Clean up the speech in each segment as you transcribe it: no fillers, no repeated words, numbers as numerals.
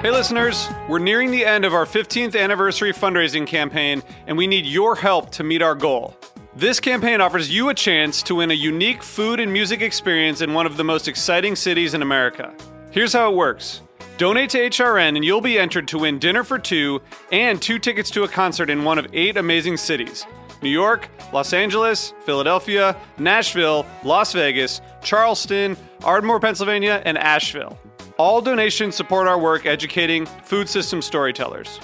Hey listeners, we're nearing the end of our 15th anniversary fundraising campaign, and we need your help to meet our goal. This campaign offers you a chance to win a unique food and music experience in one of the most exciting cities in America. Here's how it works. Donate to HRN and you'll be entered to win dinner for two and 2 tickets to a concert in one of 8 amazing cities: New York, Los Angeles, Philadelphia, Nashville, Las Vegas, Charleston, Ardmore, Pennsylvania, and Asheville. All donations support our work educating food system storytellers.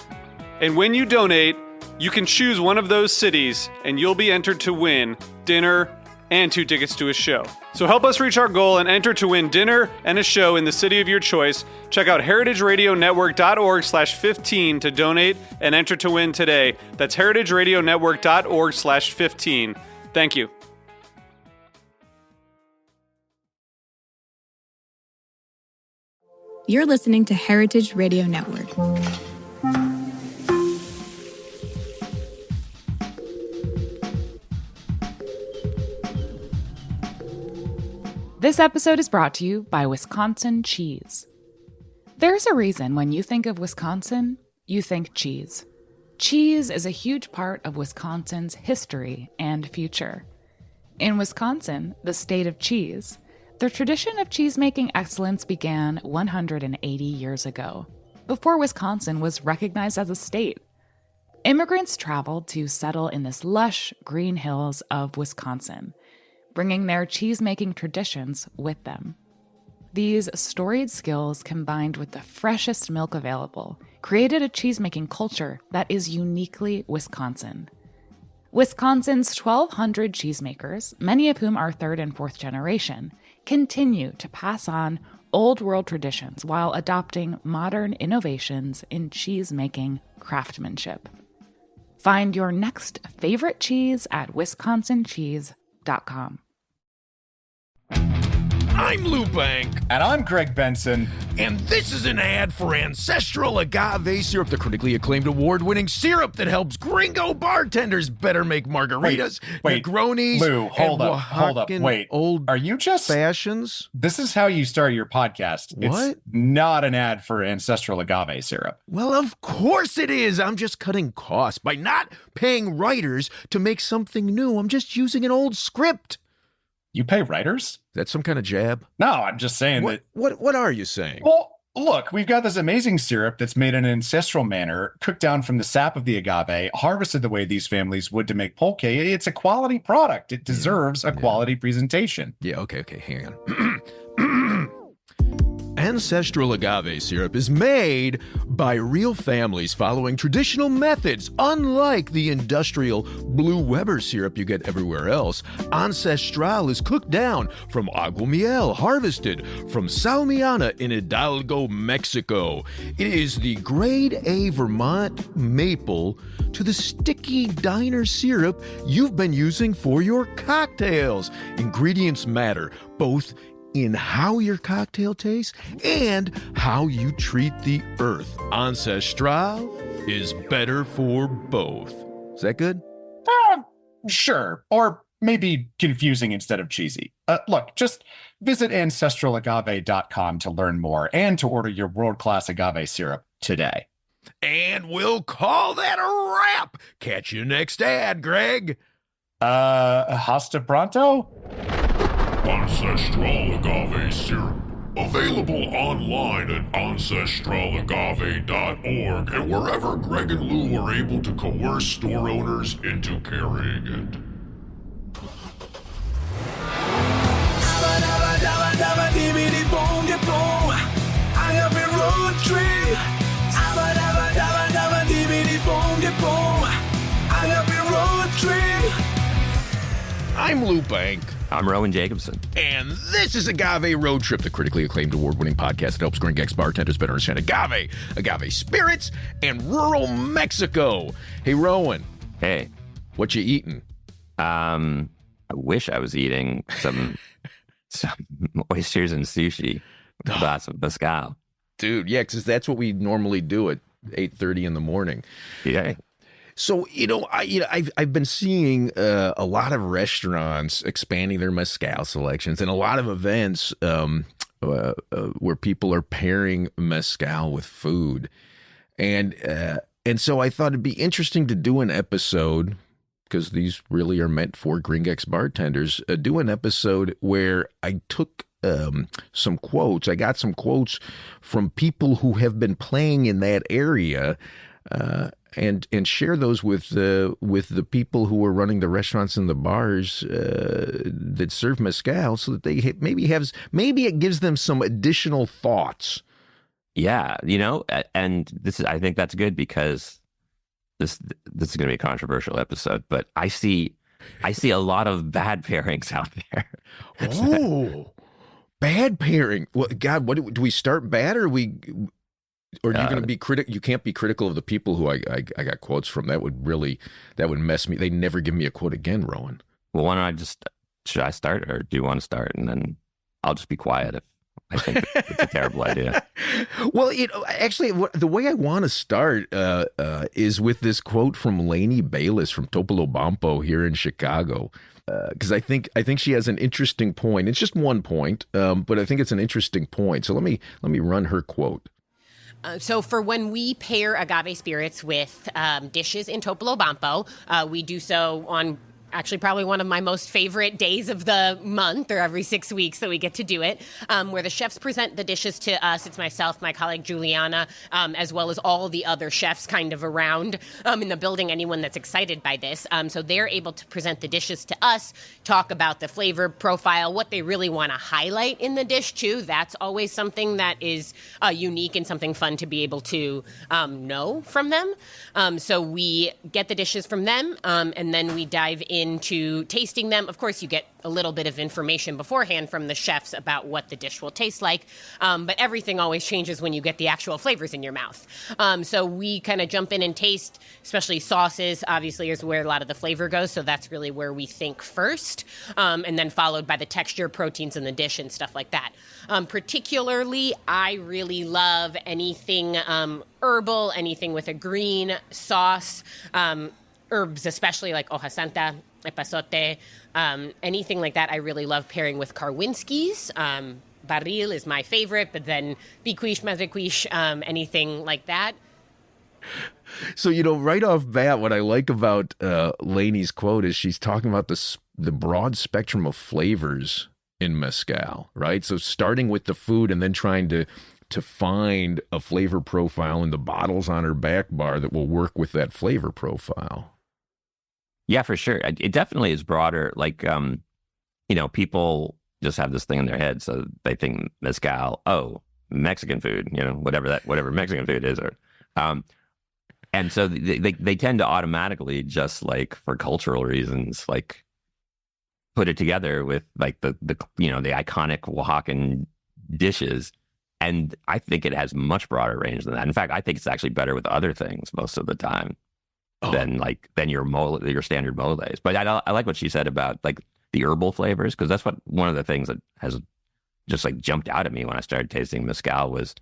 And when you donate, you can choose one of those cities and you'll be entered to win dinner and 2 tickets to a show. So help us reach our goal and enter to win dinner and a show in the city of your choice. Check out heritageradionetwork.org/15 to donate and enter to win today. That's heritageradionetwork.org/15. Thank you. You're listening to Heritage Radio Network. This episode is brought to you by Wisconsin Cheese. There's a reason when you think of Wisconsin, you think cheese. Cheese is a huge part of Wisconsin's history and future. In Wisconsin, the state of cheese, the tradition of cheese-making excellence began 180 years ago, before Wisconsin was recognized as a state. Immigrants traveled to settle in this lush green hills of Wisconsin, bringing their cheese-making traditions with them. These storied skills, combined with the freshest milk available, created a cheese-making culture that is uniquely Wisconsin. Wisconsin's 1,200 cheesemakers, many of whom are 3rd and 4th generation, continue to pass on old world traditions while adopting modern innovations in cheese-making craftsmanship. Find your next favorite cheese at wisconsincheese.com. I'm Lou Bank. And I'm Greg Benson. And this is an ad for Ancestral Agave Syrup, the critically acclaimed award-winning syrup that helps gringo bartenders better make margaritas, Negronis, Lou, hold up. Wait, old are you just fashions? This is how you start your podcast. What? It's not an ad for Ancestral Agave Syrup. Well, of course it is. I'm just cutting costs by not paying writers to make something new. I'm just using an old script. You pay writers? That's some kind of jab? No, I'm just saying that. What are you saying? Well, look, we've got this amazing syrup that's made in an ancestral manner, cooked down from the sap of the agave, harvested the way these families would to make pulque. It's a quality product. It deserves a quality presentation. Yeah, okay, hang on. Ancestral agave syrup is made by real families following traditional methods. Unlike the industrial Blue Weber syrup you get everywhere else, Ancestral is cooked down from agua miel, harvested from Salmiana in Hidalgo, Mexico. It is the grade A Vermont maple to the sticky diner syrup you've been using for your cocktails. Ingredients matter, both in how your cocktail tastes and how you treat the earth. Ancestral is better for both. Is that good? Sure. Or maybe confusing instead of cheesy. Look, just visit ancestralagave.com to learn more and to order your world-class agave syrup today. And we'll call that a wrap. Catch you next ad, Greg. Hasta pronto? Ancestral Agave Syrup. Available online at ancestralagave.org and wherever Greg and Lou are able to coerce store owners into carrying it. I'm Lou Bank. I'm Rowan Jacobson. And this is Agave Road Trip, the critically acclaimed award-winning podcast that helps Gringex bartenders better understand agave spirits, and rural Mexico. Hey, Rowan. Hey. What you eating? I wish I was eating some oysters and sushi with a glass of Mezcal. Dude, yeah, because that's what we normally do at 8:30 in the morning. Yeah. So, I've been seeing a lot of restaurants expanding their mezcal selections and a lot of events where people are pairing mezcal with food, and so I thought it'd be interesting to do an episode, because these really are meant for Gringex bartenders. Do an episode where I took some quotes. I got some quotes from people who have been playing in that area, and share those with the people who are running the restaurants and the bars that serve mezcal, so that they maybe it gives them some additional thoughts. Yeah, and I think that's good, because this is going to be a controversial episode, but I see a lot of bad pairings out there. Oh, bad pairing. Well, God, what do we start bad, or are you going to be critical? You can't be critical of the people who I got quotes from. That would mess me. They never give me a quote again, Rowan. Well, why don't should I start, or do you want to start, and then I'll just be quiet if I think it's a terrible idea. Well, actually, the way I want to start is with this quote from Lainey Bayless from Topolobampo here in Chicago, because I think she has an interesting point. It's just one point, but I think it's an interesting point. So let me run her quote. So for when we pair agave spirits with dishes in Topolobampo, we do so on actually probably one of my most favorite days of the month, or every 6 weeks that we get to do it, where the chefs present the dishes to us. It's myself, my colleague Juliana, as well as all the other chefs kind of around in the building, anyone that's excited by this. So they're able to present the dishes to us, talk about the flavor profile, what they really want to highlight in the dish too. That's always something that is unique and something fun to be able to know from them. So we get the dishes from them, and then we dive into tasting them. Of course, you get a little bit of information beforehand from the chefs about what the dish will taste like, but everything always changes when you get the actual flavors in your mouth. So we kind of jump in and taste, especially sauces, obviously, is where a lot of the flavor goes, so that's really where we think first, and then followed by the texture, proteins in the dish, and stuff like that. Particularly, I really love anything herbal, anything with a green sauce, herbs, especially like hoja santa, epazote, anything like that. I really love pairing with Karwinski's. Barril is my favorite, but then biquiche, madrequiche, anything like that. So, right off bat, what I like about Lainey's quote is she's talking about the broad spectrum of flavors in mezcal, right? So starting with the food and then trying to find a flavor profile in the bottles on her back bar that will work with that flavor profile. Yeah, for sure. It definitely is broader. Like, people just have this thing in their head, so they think mezcal, Mexican food, whatever Mexican food is, or, and so they tend to automatically, just like for cultural reasons, like put it together with like the iconic Oaxacan dishes. And I think it has much broader range than that. In fact, I think it's actually better with other things most of the time than your standard moles. But I like what she said about like the herbal flavors, because that's one of the things that has just like jumped out at me when I started tasting mezcal was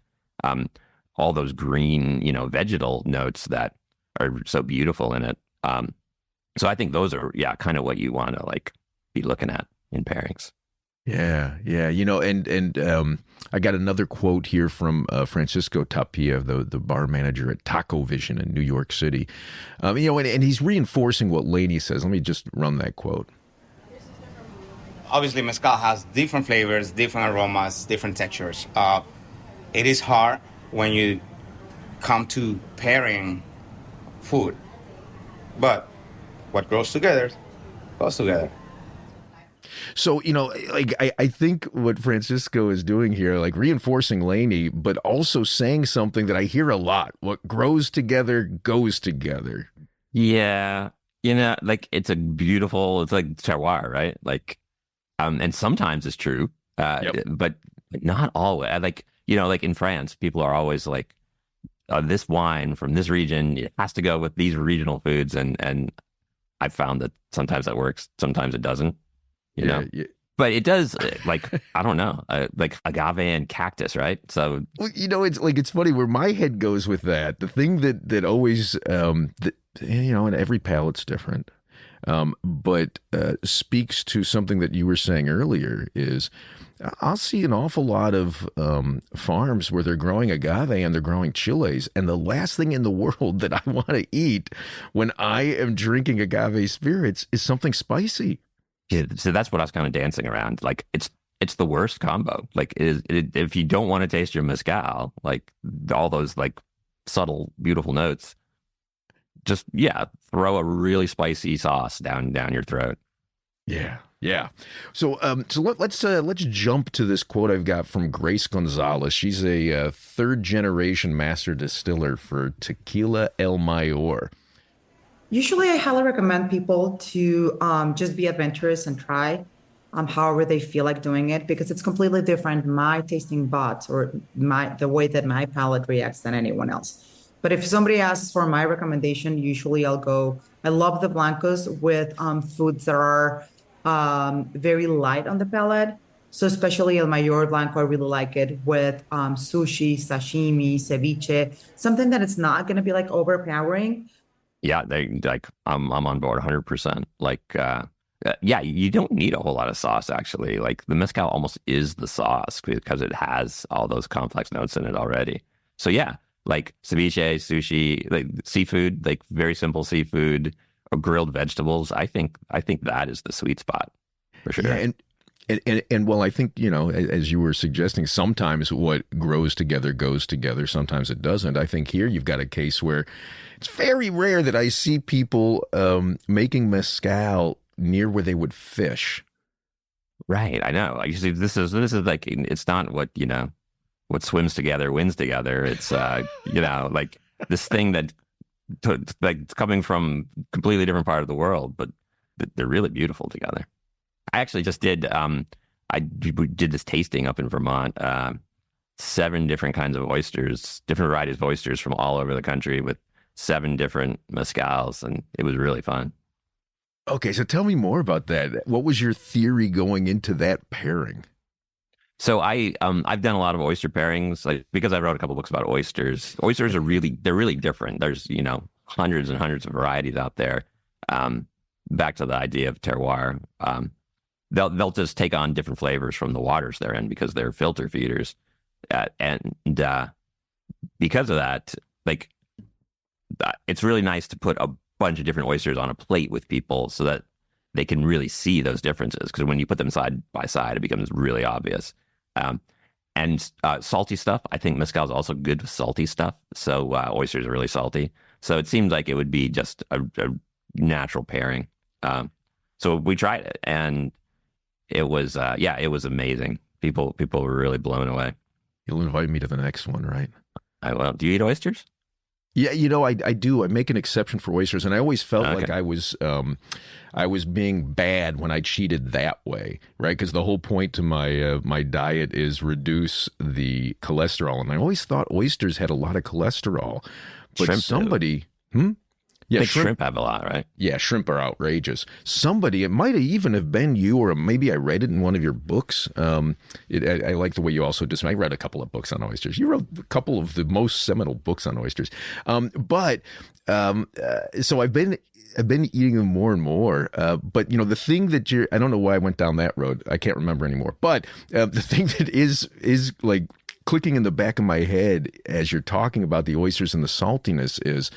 all those green, vegetal notes that are so beautiful in it. So I think those are kind of what you want to like be looking at in pairings. Yeah. And I got another quote here from Francisco Tapia, the bar manager at Taco Vision in New York City. And he's reinforcing what Lainey says. Let me just run that quote. Obviously, mezcal has different flavors, different aromas, different textures. It is hard when you come to pairing food, but what goes together goes together. So, I think what Francisco is doing here, like reinforcing Lainey, but also saying something that I hear a lot. What grows together goes together. Yeah. Like it's like terroir, right? Like, and sometimes it's true, but not always. Like, like in France, people are always like, this wine from this region, it has to go with these regional foods. And I've found that sometimes that works, sometimes it doesn't. Yeah. But it does, like, I don't know, like agave and cactus, right? So, it's funny where my head goes with that. The thing that always, and every palate's different. but speaks to something that you were saying earlier is I'll see an awful lot of farms where they're growing agave and they're growing chiles. And the last thing in the world that I want to eat when I am drinking agave spirits is something spicy. Yeah, so that's what I was kind of dancing around. Like it's the worst combo. Like if you don't want to taste your mezcal, like all those like subtle, beautiful notes, just throw a really spicy sauce down your throat. Yeah. Yeah. So let's jump to this quote I've got from Grace Gonzalez. She's a third generation master distiller for Tequila El Mayor. Usually, I highly recommend people to just be adventurous and try however they feel like doing it, because it's completely different, my tasting buds or the way that my palate reacts than anyone else. But if somebody asks for my recommendation, usually I love the blancos with foods that are very light on the palate. So especially El Mayor Blanco, I really like it with sushi, sashimi, ceviche, something that it's not going to be like overpowering. Yeah, I'm on board 100%. You don't need a whole lot of sauce actually. Like the mezcal almost is the sauce because it has all those complex notes in it already. So yeah, like ceviche, sushi, like seafood, like very simple seafood or grilled vegetables. I think that is the sweet spot for sure. Yeah, and well, I think, as you were suggesting, sometimes what grows together goes together. Sometimes it doesn't. I think here you've got a case where it's very rare that I see people making mezcal near where they would fish. Right. I know. Like, you see, this is like, it's not what swims together wins together. It's, like this thing that it's coming from completely different part of the world, but they're really beautiful together. I actually just did, I did this tasting up in Vermont, 7 different kinds of oysters, different varieties of oysters from all over the country with 7 different mezcals, and it was really fun. Okay, so tell me more about that. What was your theory going into that pairing? So I've done a lot of oyster pairings, like because I wrote a couple books about oysters. Oysters are they're really different. There's hundreds and hundreds of varieties out there. Back to the idea of terroir. They'll just take on different flavors from the waters they're in because they're filter feeders, and because of that, like it's really nice to put a bunch of different oysters on a plate with people so that they can really see those differences. Because when you put them side by side, it becomes really obvious. And salty stuff, I think mezcal is also good with salty stuff. So oysters are really salty. So it seemed like it would be just a natural pairing. So we tried it, and it was it was amazing. People were really blown away. You'll invite me to the next one, right? I will. Do you eat oysters? Yeah, I do. I make an exception for oysters, and I always felt like I was being bad when I cheated that way, right? Because the whole point to my diet is reduce the cholesterol, and I always thought oysters had a lot of cholesterol. But Shrimp somebody, Yeah, shrimp have a lot, right? Yeah, shrimp are outrageous. Somebody, it might even have been you, or maybe I read it in one of your books. I like the way you also I read a couple of books on oysters. You wrote a couple of the most seminal books on oysters. So I've been eating them more and more. But the thing that I don't know why I went down that road. I can't remember anymore. But the thing that is like clicking in the back of my head as you're talking about the oysters and the saltiness is,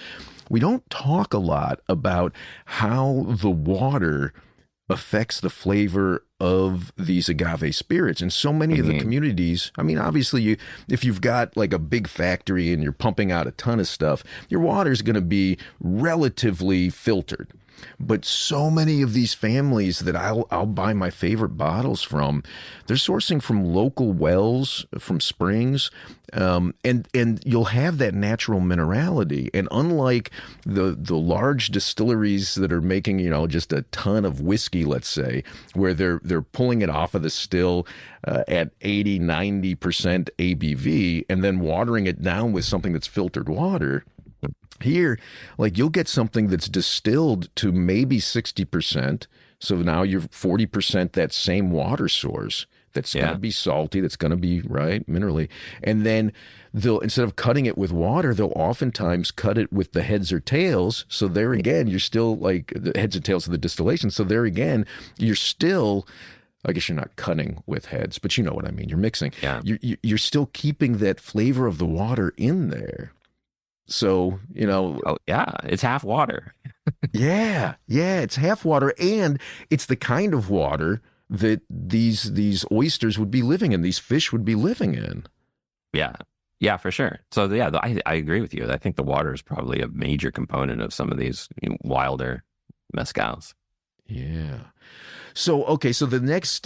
we don't talk a lot about how the water affects the flavor of these agave spirits. And so many of the communities, I mean, obviously, if you've got like a big factory and you're pumping out a ton of stuff, your water is going to be relatively filtered. But so many of these families that I'll buy my favorite bottles from, they're sourcing from local wells, from springs, and you'll have that natural minerality. And unlike the large distilleries that are making just a ton of whiskey, let's say, where they're pulling it off of the still at 80-90% ABV and then watering it down with something that's filtered water. Here, like, you'll get something that's distilled to maybe 60%. So now you're 40% that same water source that's going to be salty, that's going to be, right, minerally. And then they'll, instead of cutting it with water, they'll oftentimes cut it with the heads or tails. So there again, you're still like the heads and tails of the distillation. So there again, you're still, I guess you're not cutting with heads, but you know what I mean. You're mixing. Yeah. You're still keeping that flavor of the water in there. So, you know. Oh, yeah. It's half water. Yeah. It's half water. And it's the kind of water that these oysters would be living in, these fish would be living in. Yeah. Yeah, for sure. So, yeah, I agree with you. I think the water is probably a major component of some of these wilder mezcals. Yeah. So, okay, so the next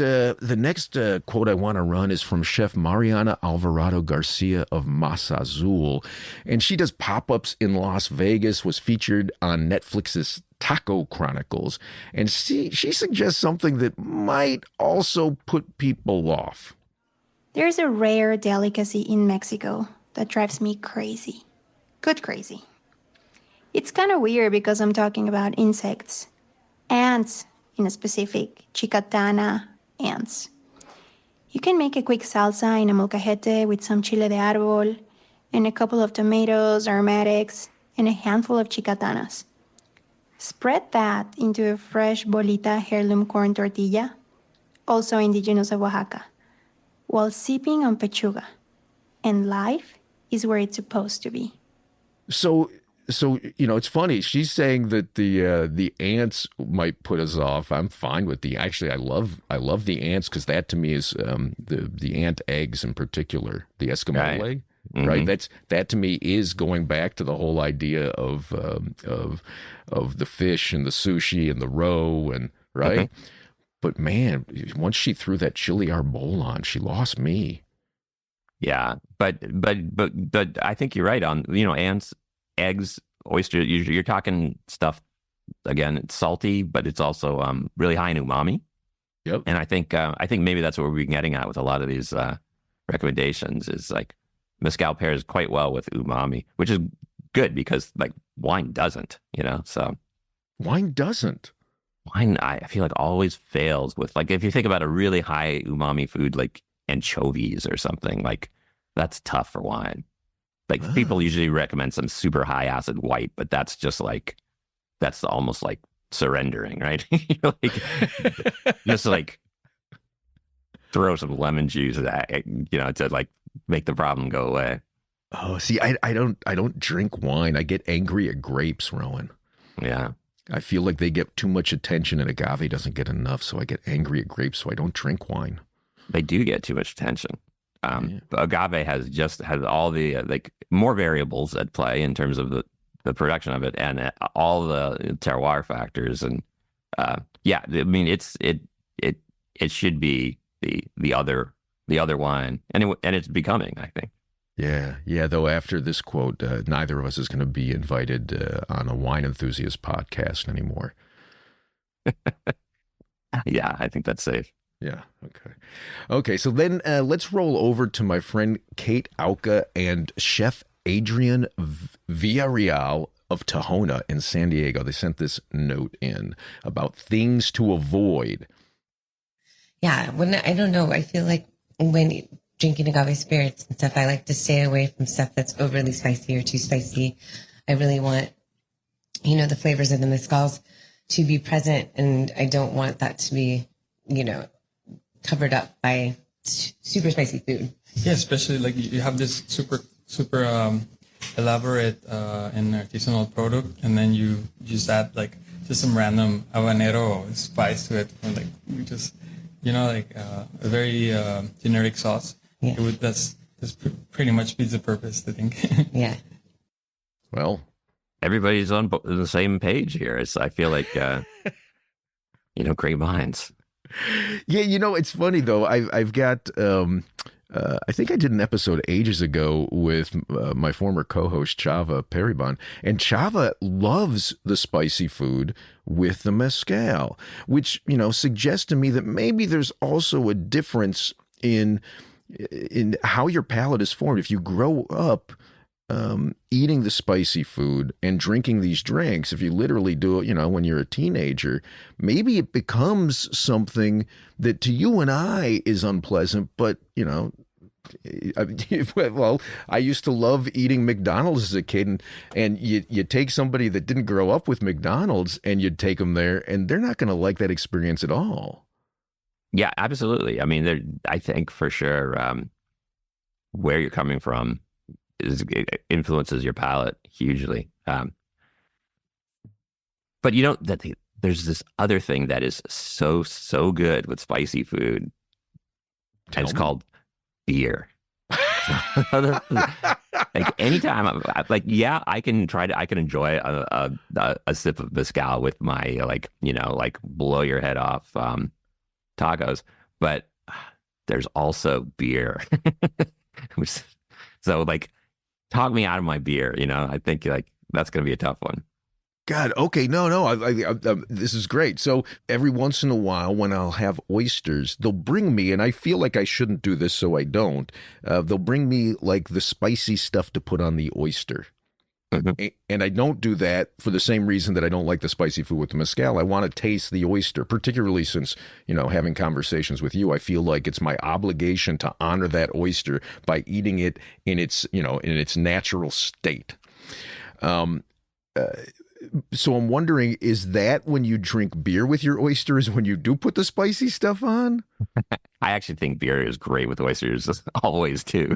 quote I want to run is from Chef Mariana Alvarado Garcia of Masa Azul. And she does pop-ups in Las Vegas, was featured on Netflix's Taco Chronicles. And she suggests something that might also put people off. There's a rare delicacy in Mexico that drives me crazy. Good crazy. It's kind of weird because I'm talking about insects. Ants, in a specific, chicatana ants. You can make a quick salsa in a molcajete with some chile de árbol and a couple of tomatoes, aromatics, and a handful of chicatanas. Spread that into a fresh bolita heirloom corn tortilla, also indigenous of Oaxaca, while sipping on pechuga. And life is where it's supposed to be. So you know, it's funny. She's saying that the ants might put us off. I'm fine with actually I love the ants, because that to me is the ant eggs in particular, the Eskimo egg. Mm-hmm. Right. That to me is going back to the whole idea of the fish and the sushi and the roe and right. Mm-hmm. But man, once she threw that chili arbol on, she lost me. Yeah, but I think you're right on, you know, ants, eggs, oysters. You're talking stuff, again, it's salty, but it's also really high in umami. Yep. And I think maybe that's what we're getting at with a lot of these recommendations is like mezcal pairs quite well with umami, which is good because like wine doesn't, you know. So wine doesn't. Wine, I feel like always fails with, like, if you think about a really high umami food like anchovies or something, like that's tough for wine. Like people usually recommend some super high acid white, but that's just like, that's almost like surrendering, right? You're like, just like throw some lemon juice at, you know, to like make the problem go away. Oh, see, I don't drink wine. I get angry at grapes, Rowan. Yeah. I feel like they get too much attention and agave doesn't get enough, so I get angry at grapes, so I don't drink wine. They do get too much attention. Agave has all the like more variables at play in terms of the production of it and all the terroir factors, and yeah, I mean it should be the other wine, and it's becoming, I think. Yeah. Though after this quote, neither of us is going to be invited on a wine enthusiast podcast anymore. Yeah, I think that's safe. Yeah. Okay. So then let's roll over to my friend Kate Auca and Chef Adrian Villarreal of Tahona in San Diego. They sent this note in about things to avoid. Yeah. I don't know. I feel like when drinking agave spirits and stuff, I like to stay away from stuff that's overly spicy or too spicy. I really want, you know, the flavors of the mezcals to be present, and I don't want that to be, you know, covered up by super spicy food. Yeah, especially like you have this super elaborate and artisanal product, and then you just add like just some random habanero spice to it, or like you just, you know, like a very generic sauce. Yeah. That's pretty much beats the purpose, I think. Yeah. Well, everybody's on the same page here. I feel like, you know, great minds. Yeah, you know, it's funny though. I've got, I think I did an episode ages ago with my former co-host Chava Periban, and Chava loves the spicy food with the mezcal, which, you know, suggests to me that maybe there's also a difference in how your palate is formed. If you grow up eating the spicy food and drinking these drinks, if you literally do it, when you're a teenager, maybe it becomes something that to you and I is unpleasant, but, well, I used to love eating McDonald's as a kid, and you take somebody that didn't grow up with McDonald's and you'd take them there, and they're not going to like that experience at all. Yeah, absolutely. I mean, I think for sure where you're coming from it influences your palate hugely. But there's this other thing that is so good with spicy food, and it's called beer. Like anytime I can enjoy a sip of mezcal with my blow your head off tacos, but there's also beer. So talk me out of my beer. I think that's going to be a tough one. God, okay, no, I this is great. So every once in a while, when I'll have oysters, they'll bring me, and I feel like I shouldn't do this, so I don't. They'll bring me the spicy stuff to put on the oyster. Mm-hmm. And I don't do that for the same reason that I don't like the spicy food with the mezcal. I want to taste the oyster, particularly since, having conversations with you, I feel like it's my obligation to honor that oyster by eating it in its, in its natural state. So I'm wondering, is that when you drink beer with your oysters, when you do put the spicy stuff on? I actually think beer is great with oysters, always too.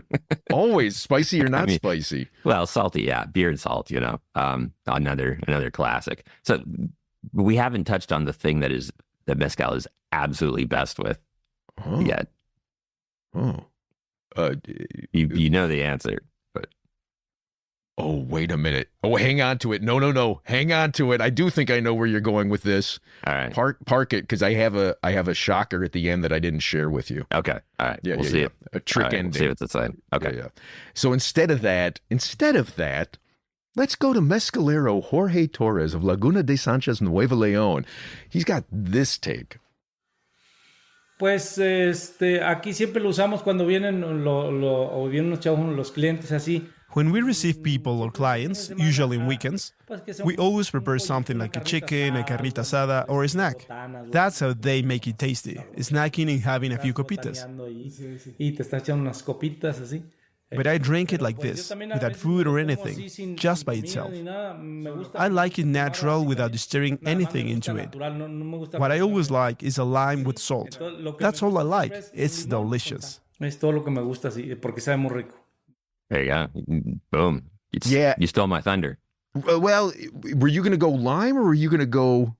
Always spicy or not spicy? Well, salty, yeah. Beer and salt, another classic. So we haven't touched on the thing that mezcal is absolutely best with yet. Oh, you know the answer. Oh, wait a minute. Oh, hang on to it. No. Hang on to it. I do think I know where you're going with this. All right. Park it, because I have a shocker at the end that I didn't share with you. Okay. All right. Yeah, we'll see it. A trick ending. We'll see what's inside. Okay. Yeah. So instead of that, let's go to Mezcalero Jorge Torres of Laguna de Sanchez, Nuevo León. He's got this take. Pues aquí siempre lo usamos cuando vienen o vienen los chavos, los clientes así. When we receive people or clients, usually on weekends, we always prepare something like a chicken, a carnita asada, or a snack. That's how they make it tasty, snacking and having a few copitas. Y te está echando unas copitas así. But I drink it like this, without food or anything, just by itself. I like it natural without stirring anything into it. What I always like is a lime with salt. That's all I like. It's delicious. Es todo lo que me gusta así, porque sabe muy rico. There you go. Boom. You stole my thunder. Well, were you going to go lime or were you going to go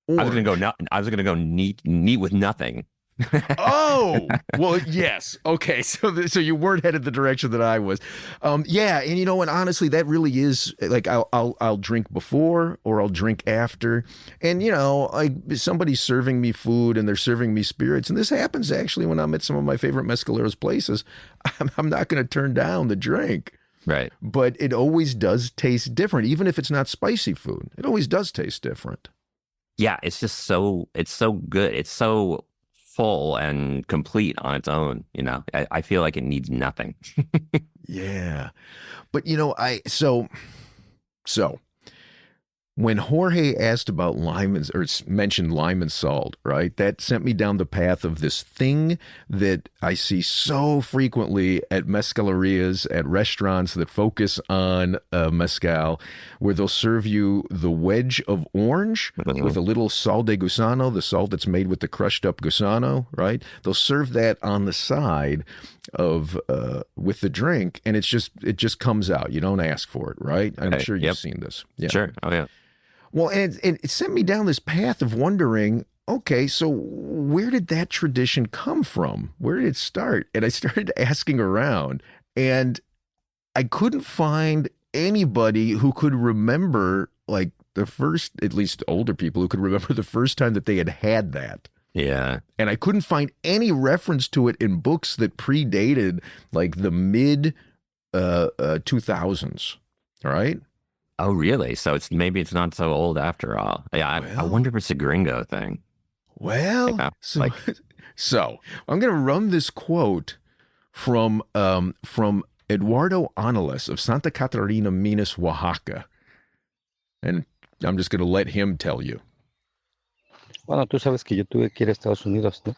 orange? I was going to go neat with nothing. Oh, well, yes. Okay. So you weren't headed the direction that I was. Yeah. And and honestly, that really is I'll drink before or I'll drink after. And, somebody's serving me food and they're serving me spirits. And this happens actually when I'm at some of my favorite mezcaleros places. I'm not going to turn down the drink. Right. But it always does taste different. Even if it's not spicy food, it always does taste different. Yeah. It's so good. It's so full and complete on its own. I feel like it needs nothing. Yeah. But so when Jorge asked about mentioned lime and salt, right? That sent me down the path of this thing that I see so frequently at mezcalerias, at restaurants that focus on mezcal, where they'll serve you the wedge of orange with a little sal de gusano, the salt that's made with the crushed up gusano, right? They'll serve that on the side of with the drink, and it just comes out. You don't ask for it, right? I'm sure you've seen this. Yeah. Sure. Oh yeah. Well, and it sent me down this path of wondering, okay, so where did that tradition come from? Where did it start? And I started asking around, and I couldn't find anybody who could remember, the first, at least older people who could remember the first time that they had that. Yeah. And I couldn't find any reference to it in books that predated the mid 2000s. All right. Oh, really? So maybe it's not so old after all. Yeah. I wonder if it's a gringo thing. Well, so I'm going to run this quote from Eduardo Anales of Santa Catarina, Minas, Oaxaca. And I'm just going to let him tell you. Bueno, tú sabes que yo tuve que ir a Estados Unidos, ¿no?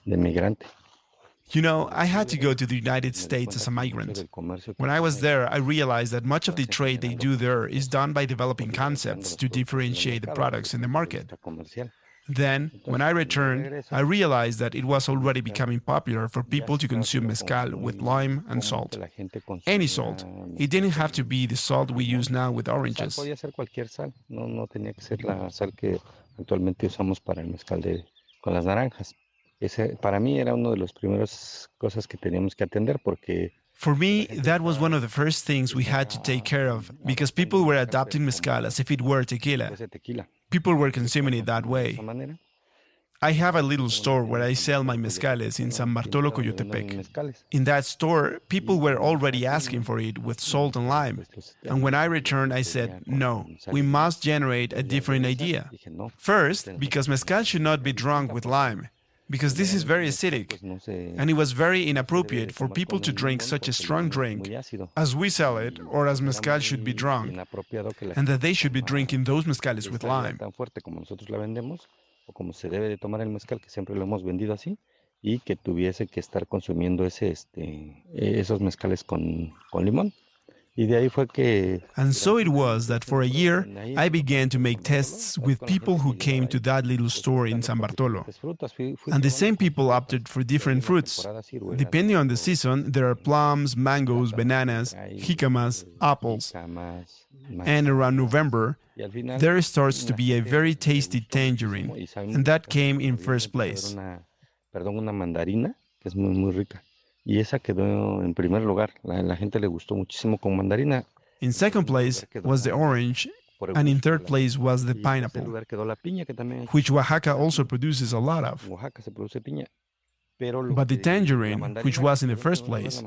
De migrante. You know, I had to go to the United States as a migrant. When I was there, I realized that much of the trade they do there is done by developing concepts to differentiate the products in the market. Then, when I returned, I realized that it was already becoming popular for people to consume mezcal with lime and salt. Any salt. It didn't have to be the salt we use now with oranges. Podía ser cualquier sal, no tenía que ser la sal que actualmente usamos para el mezcal con las naranjas. Ese, para mí era uno de los primeros cosas que teníamos que atender porque For me, that was one of the first things we had to take care of because people were adopting mezcal as if it were tequila. People were consuming it that way. I have a little store where I sell my mezcales in San Bartolo, Coyotepec. In that store, people were already asking for it with salt and lime. And when I returned, I said, no, we must generate a different idea. First, because mezcal should not be drunk with lime, because this is very acidic, and it was very inappropriate for people to drink such a strong drink as we sell it or as mezcal should be drunk, and that they should be drinking those mezcales with lime. O como se debe de tomar el mezcal, que siempre lo hemos vendido así, y que tuviese que estar consumiendo esos mezcales con limón. Y de ahí fue que... And so it was that for a year, I began to make tests with people who came to that little store in San Bartolo. And the same people opted for different fruits. Depending on the season, there are plums, mangoes, bananas, jicamas, apples. And around November, there starts to be a very tasty tangerine, and that came in first place. Una mandarina, que es muy rica. Y esa quedó en primer lugar. La gente le gustó muchísimo con mandarina. In second place was the orange, and in third place was the pineapple, which Oaxaca also produces a lot of. But the tangerine, which was in the first place,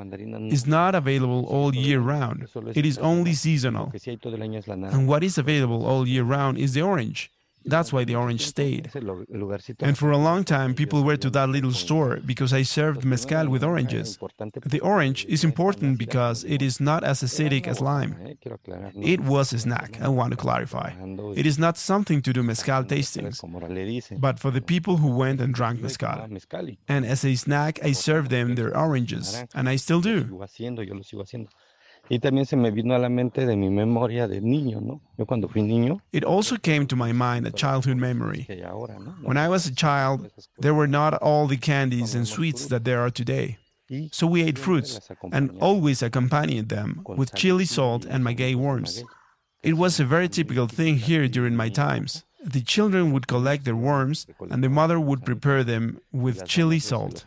is not available all year round. It is only seasonal. And what is available all year round is the orange. That's why the orange stayed. And for a long time, people went to that little store because I served mezcal with oranges. The orange is important because it is not as acidic as lime. It was a snack, I want to clarify. It is not something to do mezcal tastings, but for the people who went and drank mezcal. And as a snack, I served them their oranges, and I still do. Y también se me vino a la mente de mi memoria de niño, ¿no? Yo cuando fui niño. It also came to my mind a childhood memory. When I was a child, there were not all the candies and sweets that there are today. So we ate fruits and always accompanied them with chili salt and maguey worms. It was a very typical thing here during my times. The children would collect their worms, and the mother would prepare them with chili salt.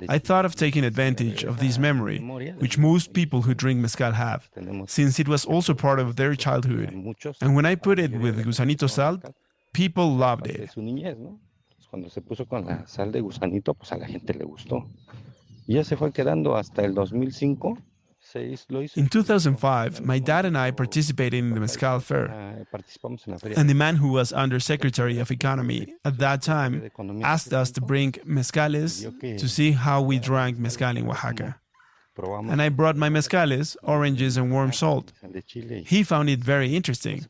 I thought of taking advantage of this memory, which most people who drink mezcal have, since it was also part of their childhood. And when I put it with gusanito salt, people loved it. Cuando se puso con la sal de gusanito, pues a la gente le gustó. Y ya se fue quedando hasta el 2005. In 2005, my dad and I participated in the Mezcal Fair, and the man who was Undersecretary of Economy at that time asked us to bring mezcales to see how we drank mezcal in Oaxaca. And I brought my mezcales, oranges and warm salt. He found it very interesting,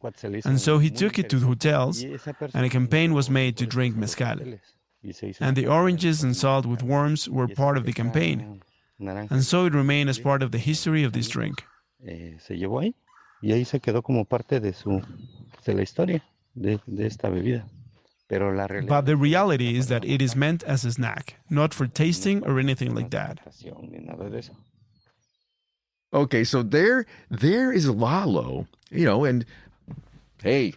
and so he took it to the hotels, and a campaign was made to drink mezcal. And the oranges and salt with worms were part of the campaign. And so it remained as part of the history of this drink. Se llevó ahí y ahí se quedó como parte de la historia de esta bebida. But the reality is that it is meant as a snack, not for tasting or anything like that. Okay, so there is Lalo, and hey,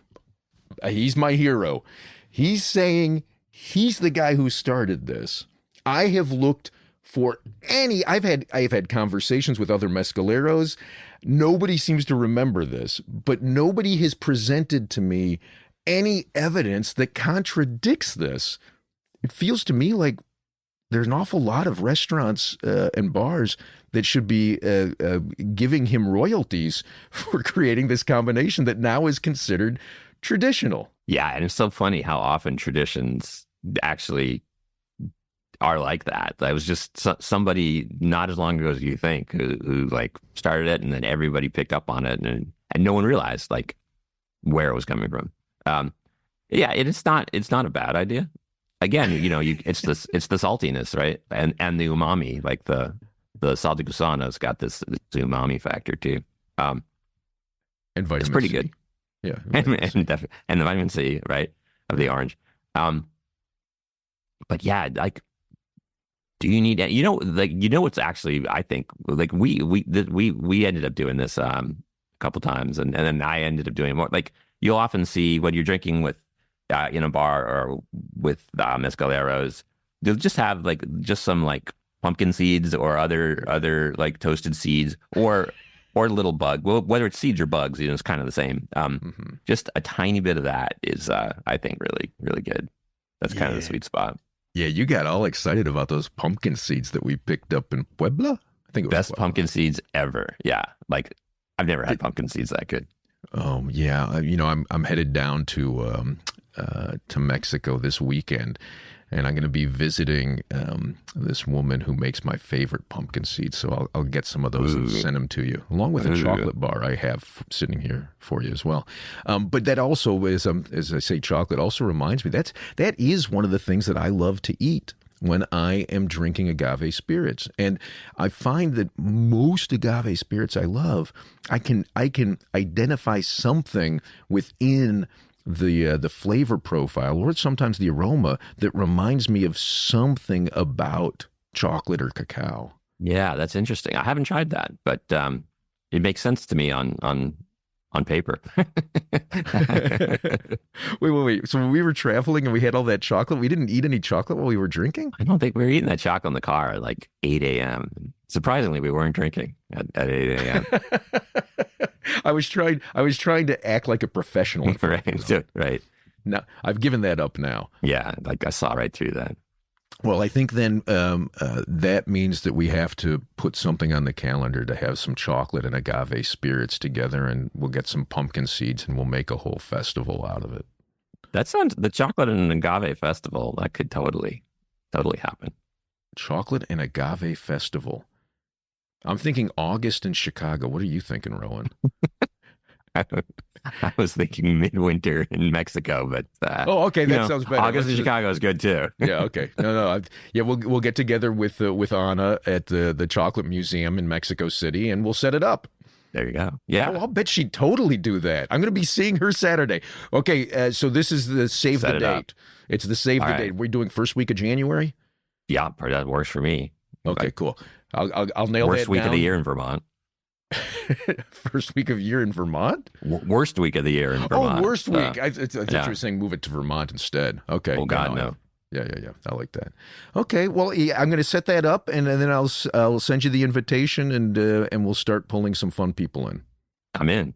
he's my hero. He's saying he's the guy who started this. I have looked for I've had conversations with other mezcaleros. Nobody seems to remember this, but nobody has presented to me any evidence that contradicts this. It feels to me like there's an awful lot of restaurants and bars that should be giving him royalties for creating this combination that now is considered traditional. Yeah, and it's so funny how often traditions actually are like that. That was just somebody not as long ago as you think who like started it, and then everybody picked up on it, and no one realized like where it was coming from. Yeah, it's not a bad idea. Again, it's the saltiness, right? And the umami, like the salty gusano's got this umami factor too. And vitamin it's pretty C. good. Yeah. And the vitamin C, right, of the orange. But yeah, like, do you need, what's actually, I think, like we ended up doing this a couple times, and then I ended up doing more. Like, you'll often see when you're drinking with in a bar or with mezcaleros, they'll just have like just some like pumpkin seeds or other like toasted seeds or little bug. Well, whether it's seeds or bugs, it's kind of the same. Just a tiny bit of that is, I think, really, really good. That's kind of the sweet spot. Yeah, you got all excited about those pumpkin seeds that we picked up in Puebla. I think it was best Puebla. Pumpkin seeds ever. Yeah, like I've never had pumpkin seeds that good. Oh yeah, I'm headed down to Mexico this weekend, and I'm going to be visiting this woman who makes my favorite pumpkin seeds. So I'll get some of those and send them to you, along with a chocolate bar I have sitting here for you as well. But that also is, as I say, chocolate also reminds me that is one of the things that I love to eat when I am drinking agave spirits. And I find that most agave spirits I love, I can identify something within the flavor profile or sometimes the aroma that reminds me of something about chocolate or cacao. Yeah, that's interesting. I haven't tried that, but it makes sense to me on paper. Wait. So when we were traveling and we had all that chocolate, we didn't eat any chocolate while we were drinking? I don't think we were eating that chocolate in the car at like 8 a.m. Surprisingly, we weren't drinking at 8 a.m. I was trying to act like a professional. Right. Now, I've given that up now. Yeah, like I saw right through that. Well, I think then that means that we have to put something on the calendar to have some chocolate and agave spirits together, and we'll get some pumpkin seeds and we'll make a whole festival out of it. That sounds, the chocolate and agave festival, that could totally happen. Chocolate and agave festival. I'm thinking August in Chicago. What are you thinking, Rowan? I was thinking midwinter in Mexico, but okay, that sounds better. August in Chicago is good too. Yeah, okay. No. We'll get together with Anna at the Chocolate Museum in Mexico City, and we'll set it up. There you go. Yeah. I'll bet she'd totally do that. I'm going to be seeing her Saturday. Okay, so this is the save the date. It's the save the date. We're doing first week of January? Yeah, that works for me. Okay, cool. I'll nail that Worst week of the year in Vermont. First week of year in Vermont? Worst week of the year in Vermont. Oh, worst week. I thought you were saying move it to Vermont instead. Okay. Oh, God, no. Yeah. I like that. Okay. Well, I'm going to set that up, and then I'll send you the invitation, and we'll start pulling some fun people in. I'm in.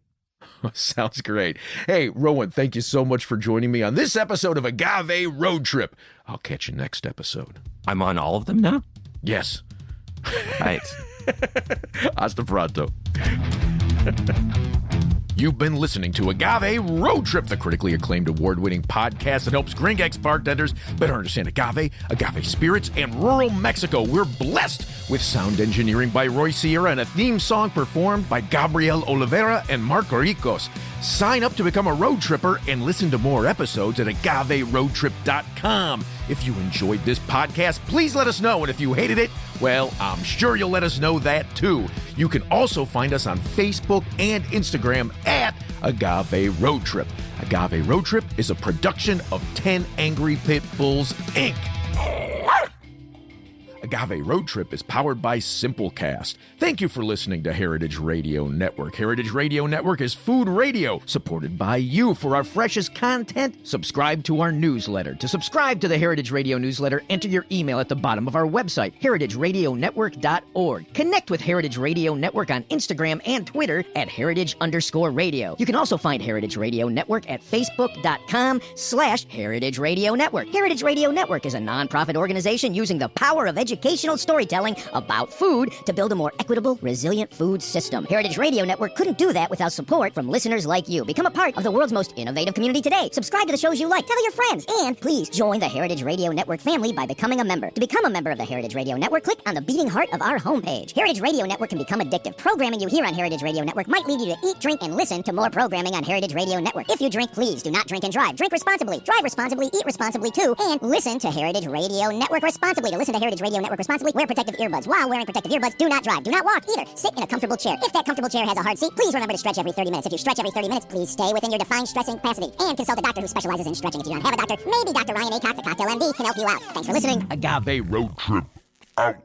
Sounds great. Hey, Rowan, thank you so much for joining me on this episode of Agave Road Trip. I'll catch you next episode. I'm on all of them now? Yes. Right. Hasta pronto. You've been listening to Agave Road Trip, the critically acclaimed award-winning podcast that helps Gringex bartenders better understand agave spirits, and rural Mexico. We're blessed with sound engineering by Roy Sierra and a theme song performed by Gabriel Oliveira and Marco Ricos. Sign up to become a road tripper and listen to more episodes at agaveroadtrip.com. If you enjoyed this podcast, please let us know. And if you hated it, well, I'm sure you'll let us know that too. You can also find us on Facebook and Instagram at Agave Road Trip. Agave Road Trip is a production of 10 Angry Pit Bulls, Inc. Agave Road Trip is powered by Simplecast. Thank you for listening to Heritage Radio Network. Heritage Radio Network is food radio supported by you. For our freshest content, subscribe to our newsletter. To subscribe to the Heritage Radio newsletter, enter your email at the bottom of our website, heritageradionetwork.org. Connect with Heritage Radio Network on Instagram and Twitter at heritage_radio. You can also find Heritage Radio Network at facebook.com/Heritage Radio Network. Heritage Radio Network is a nonprofit organization using the power of education educational storytelling about food to build a more equitable, resilient food system. Heritage Radio Network couldn't do that without support from listeners like you. Become a part of the world's most innovative community today. Subscribe to the shows you like, tell your friends, and please join the Heritage Radio Network family by becoming a member. To become a member of the Heritage Radio Network, click on the beating heart of our homepage. Heritage Radio Network can become addictive. Programming you hear on Heritage Radio Network might lead you to eat, drink, and listen to more programming on Heritage Radio Network. If you drink, please do not drink and drive. Drink responsibly, drive responsibly, eat responsibly too, and listen to Heritage Radio Network responsibly. To listen to Heritage Radio Network responsibly, wear protective earbuds. While wearing protective earbuds, do not drive, do not walk either. Sit in a comfortable chair. If that comfortable chair has a hard seat, please remember to stretch every 30 minutes. If you stretch every 30 minutes, please stay within your defined stressing capacity. And consult a doctor who specializes in stretching. If you don't have a doctor, maybe Dr. Ryan Acock, the Cocktail MD, can help you out. Thanks for listening. Agave Road Trip out.